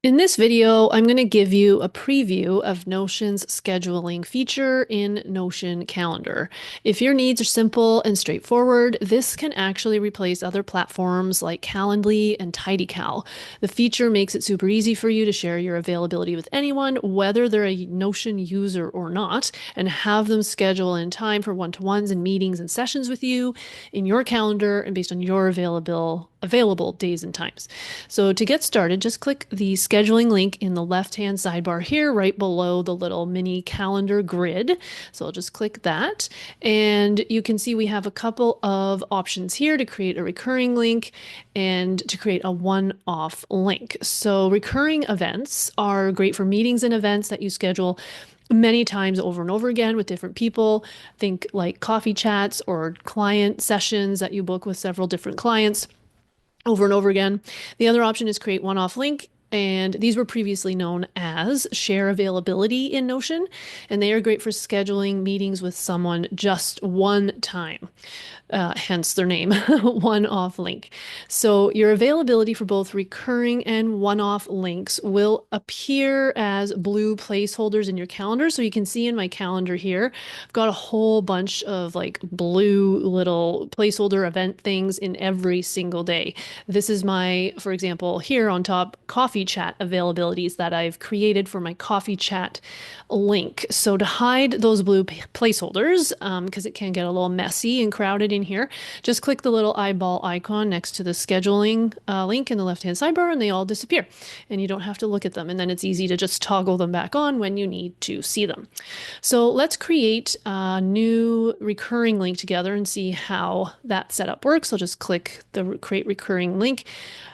In this video, I'm going to give you a preview of Notion's scheduling feature in Notion Calendar. If your needs are simple and straightforward, this can actually replace other platforms like Calendly and TidyCal. The feature makes it super easy for you to share your availability with anyone, whether they're a Notion user or not, and have them schedule in time for one-to-ones and meetings and sessions with you in your calendar and based on your available days and times. So to get started, just click the scheduling link in the left-hand sidebar here, right below the little mini calendar grid. So I'll just click that. And you can see we have a couple of options here to create a recurring link and to create a one-off link. So recurring events are great for meetings and events that you schedule many times over and over again with different people. Think like coffee chats or client sessions that you book with several different clients over and over again. The other option is create one-off link. And these were previously known as share availability in Notion, and they are great for scheduling meetings with someone just one time, hence their name, one-off link. So your availability for both recurring and one-off links will appear as blue placeholders in your calendar. So you can see in my calendar here, I've got a whole bunch of like blue little placeholder event things in every single day. This is my, for example, here on top, coffee chat availabilities that I've created for my coffee chat link. So to hide those blue placeholders, because it can get a little messy and crowded in here, just click the little eyeball icon next to the scheduling link in the left-hand sidebar and they all disappear. And you don't have to look at them. And then it's easy to just toggle them back on when you need to see them. So let's create a new recurring link together and see how that setup works. I'll just click the create recurring link.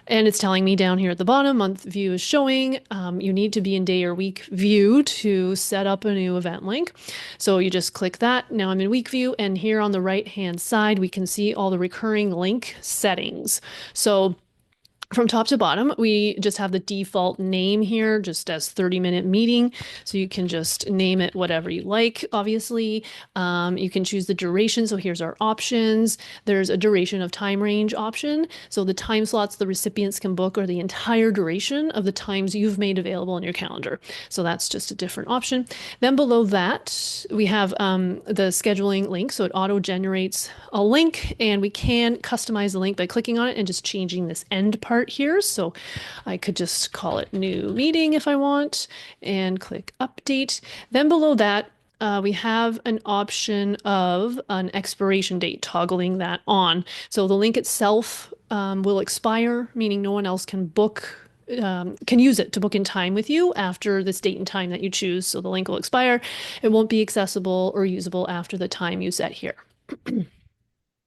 And it's telling me down here at the bottom, month view is showing. You need to be in day or week view to set up a new event link. So you just click that. Now I'm in week view, and here on the right-hand side, we can see all the recurring link settings. So from top to bottom, we just have the default name here, just as 30-minute meeting. So you can just name it whatever you like, obviously. You can choose the duration. So here's our options. There's a duration of time range option. So the time slots the recipients can book are the entire duration of the times you've made available in your calendar. So that's just a different option. Then below that, we have the scheduling link. So it auto-generates a link, and we can customize the link by clicking on it and just changing this end part here. So I could just call it new meeting if I want and click update. Then below that, we have an option of an expiration date, toggling that on. So the link itself will expire, meaning no one else can can use it to book in time with you after this date and time that you choose. So the link will expire. It won't be accessible or usable after the time you set here.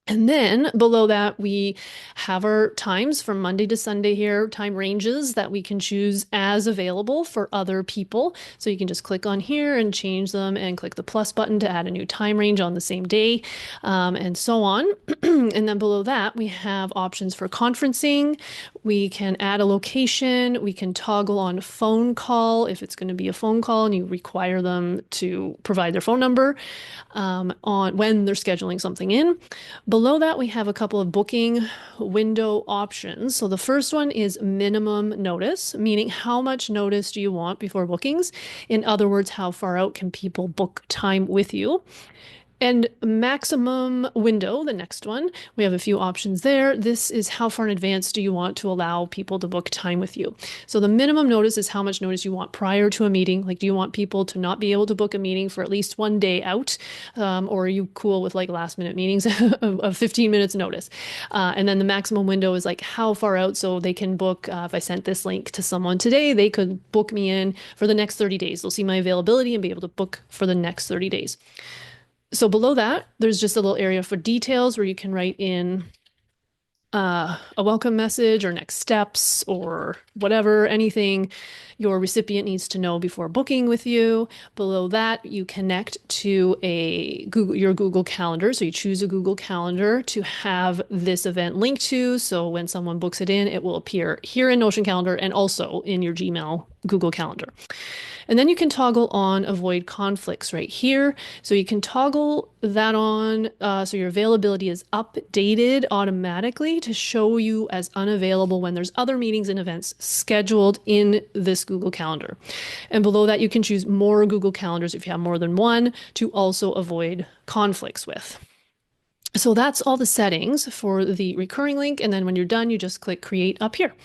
And then below that, we have our times from Monday to Sunday here, time ranges that we can choose as available for other people. So you can just click on here and change them and click the plus button to add a new time range on the same day, and so on. And then below that, we have options for conferencing. We can add a location. We can toggle on phone call if it's going to be a phone call and you require them to provide their phone number on when they're scheduling something in. Below that, we have a couple of booking window options. So the first one is minimum notice, meaning how much notice do you want before bookings? In other words, how far out can people book time with you? And maximum window, the next one, we have a few options there. This is how far in advance do you want to allow people to book time with you? So the minimum notice is how much notice you want prior to a meeting. Like, do you want people to not be able to book a meeting for at least one day out? Or are you cool with like last minute meetings of 15 minutes notice? And then the maximum window is like how far out so they can book. If I sent this link to someone today, they could book me in for the next 30 days. They'll see my availability and be able to book for the next 30 days. So below that, there's just a little area for details where you can write in a welcome message or next steps or whatever, anything your recipient needs to know before booking with you. Below that, you connect to your Google Calendar. So you choose a Google Calendar to have this event linked to. So when someone books it in, it will appear here in Notion Calendar and also in your Gmail Google Calendar. And then you can toggle on avoid conflicts right here. So you can toggle that on so your availability is updated automatically to show you as unavailable when there's other meetings and events scheduled in this Google Calendar. And below that, you can choose more Google Calendars if you have more than one to also avoid conflicts with. So that's all the settings for the recurring link. And then when you're done, you just click create up here.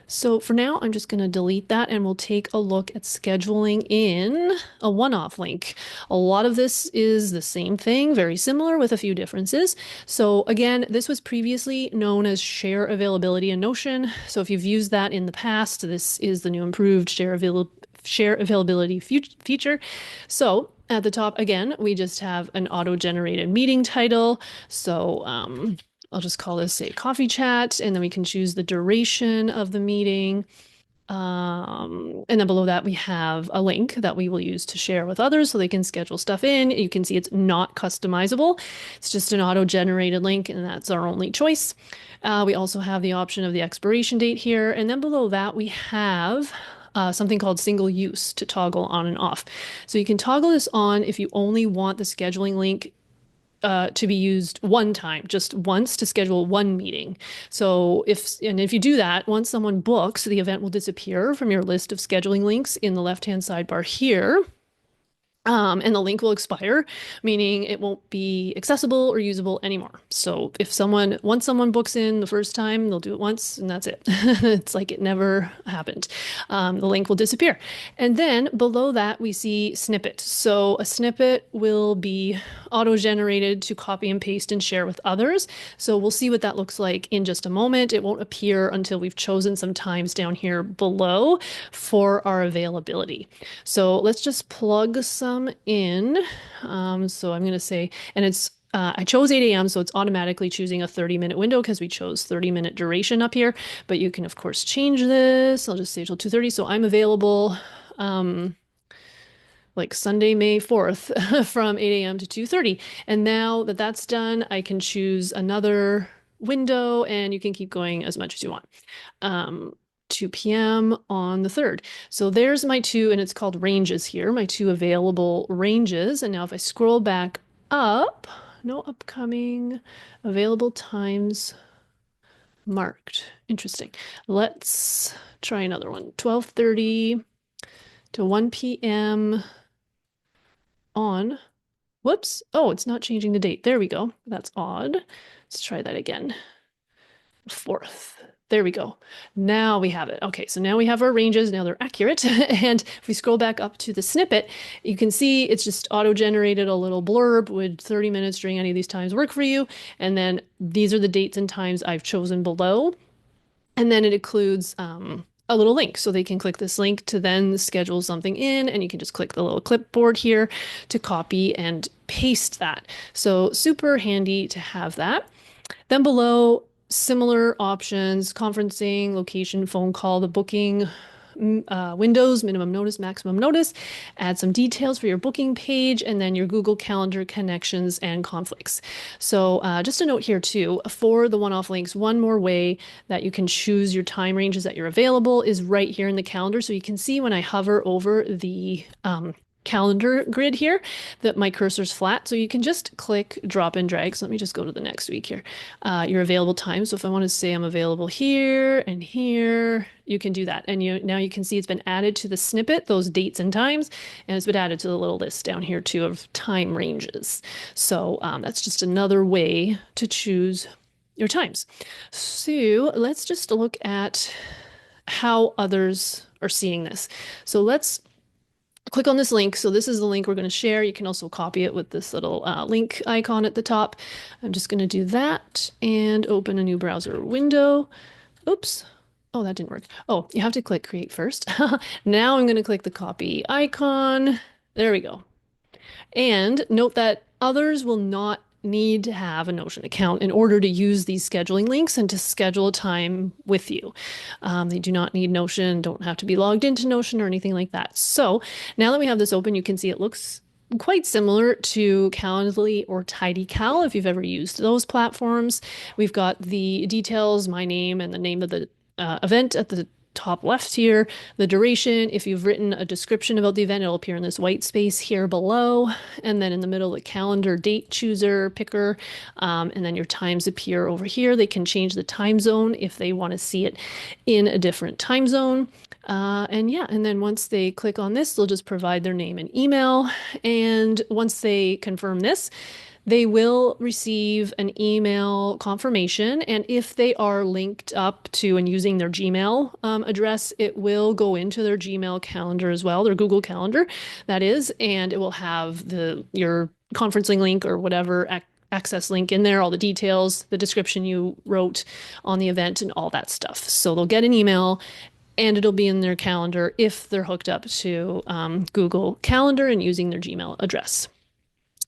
So for now, I'm just going to delete that and we'll take a look at scheduling in a one-off link. A lot of this is the same thing, very similar with a few differences. So again, this was previously known as share availability in Notion. So if you've used that in the past, this is the new improved share availability feature. So at the top, again, we just have an auto-generated meeting title. So I'll just call this a coffee chat, and then we can choose the duration of the meeting. And then below that, we have a link that we will use to share with others so they can schedule stuff in. You can see it's not customizable. It's just an auto-generated link, and that's our only choice. We also have the option of the expiration date here. And then below that, we have something called single use to toggle on and off. So you can toggle this on if you only want the scheduling link to be used one time, just once to schedule one meeting. So if you do that, once someone books, the event will disappear from your list of scheduling links in the left-hand sidebar here. And the link will expire, meaning it won't be accessible or usable anymore. So once someone books in the first time, they'll do it once and that's it. It's like it never happened. The link will disappear. And then below that, we see snippet. So a snippet will be auto-generated to copy and paste and share with others. So we'll see what that looks like in just a moment. It won't appear until we've chosen some times down here below for our availability. So let's just plug some in. So I'm going to say, and I chose 8 a.m. so it's automatically choosing a 30-minute window because we chose 30-minute duration up here, but you can of course change this. I'll just say till 2:30. So I'm available like Sunday, May 4th from 8 a.m. to 2:30. And now that that's done, I can choose another window and you can keep going as much as you want. 2 p.m. on the 3rd. So there's my two, and it's called ranges here, my two available ranges. And now if I scroll back up, no upcoming available times marked. Interesting. Let's try another one. 12:30 to 1 p.m. on, whoops. Oh, it's not changing the date. There we go. That's odd. Let's try that again. 4th. There we go. Now we have it. Okay, so now we have our ranges. Now they're accurate. And if we scroll back up to the snippet, you can see it's just auto-generated a little blurb. Would 30 minutes during any of these times work for you? And then these are the dates and times I've chosen below. And then it includes a little link. So they can click this link to then schedule something in, and you can just click the little clipboard here to copy and paste that. So super handy to have that. Then below, similar options, conferencing, location, phone call, the booking windows, minimum notice, maximum notice, add some details for your booking page, and then your Google Calendar connections and conflicts. So just a note here too, for the one-off links, one more way that you can choose your time ranges that you're available is right here in the calendar. So you can see when I hover over the calendar grid here that my cursor's flat, so you can just click drop and drag. So let me just go to the next week here. Your available time. So if I want to say I'm available here and here, you can do that. And now you can see it's been added to the snippet, those dates and times, and it's been added to the little list down here too of time ranges. So that's just another way to choose your times. So let's just look at how others are seeing this. So let's click on this link. So this is the link we're going to share. You can also copy it with this little link icon at the top. I'm just going to do that and open a new browser window. Oops. Oh, that didn't work. Oh, you have to click create first. Now I'm going to click the copy icon. There we go. And note that others will not need to have a Notion account in order to use these scheduling links and to schedule a time with you. They do not need Notion, don't have to be logged into Notion or anything like that. So now that we have this open, you can see it looks quite similar to Calendly or TidyCal if you've ever used those platforms. We've got the details, my name, and the name of the event at the top left here, the duration. If you've written a description about the event, it'll appear in this white space here below. And then in the middle, the calendar date chooser picker. And then your times appear over here. They can change the time zone if they want to see it in a different time zone. And yeah, and then once they click on this, they'll just provide their name and email. And once they confirm this, they will receive an email confirmation. And if they are linked up to and using their Gmail address, it will go into their Gmail calendar as well, their Google Calendar, that is, and it will have your conferencing link or whatever access link in there, all the details, the description you wrote on the event, and all that stuff. So they'll get an email and it'll be in their calendar if they're hooked up to Google Calendar and using their Gmail address.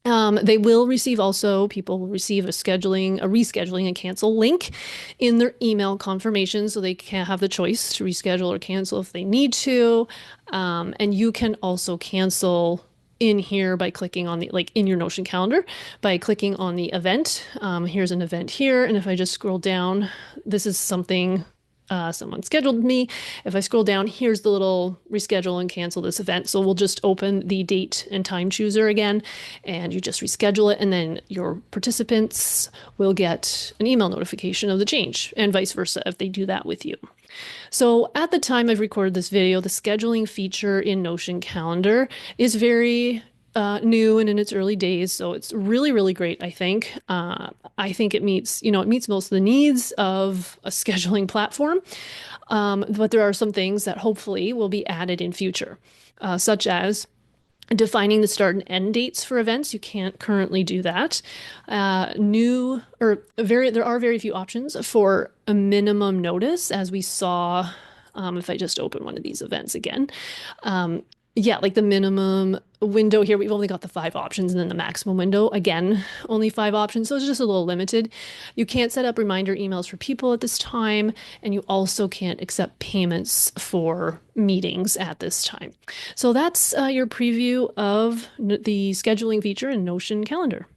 They will receive also, people will receive a rescheduling and cancel link in their email confirmation so they can have the choice to reschedule or cancel if they need to. And you can also cancel in here by clicking on like in your Notion calendar by clicking on the event. Here's an event here. And if I just scroll down, this is something someone scheduled me. If I scroll down, here's the little reschedule and cancel this event. So we'll just open the date and time chooser again, and you just reschedule it, and then your participants will get an email notification of the change, and vice versa if they do that with you. So at the time I've recorded this video, the scheduling feature in Notion Calendar is very new and in its early days. So it's really, really great, I think. I think it meets most of the needs of a scheduling platform. But there are some things that hopefully will be added in future, such as defining the start and end dates for events. You can't currently do that. There are very few options for a minimum notice, as we saw, if I just open one of these events again. Yeah, like the minimum window here, we've only got the 5 options, and then the maximum window, again, only 5 options. So it's just a little limited. You can't set up reminder emails for people at this time, and you also can't accept payments for meetings at this time. So that's your preview of the scheduling feature in Notion Calendar.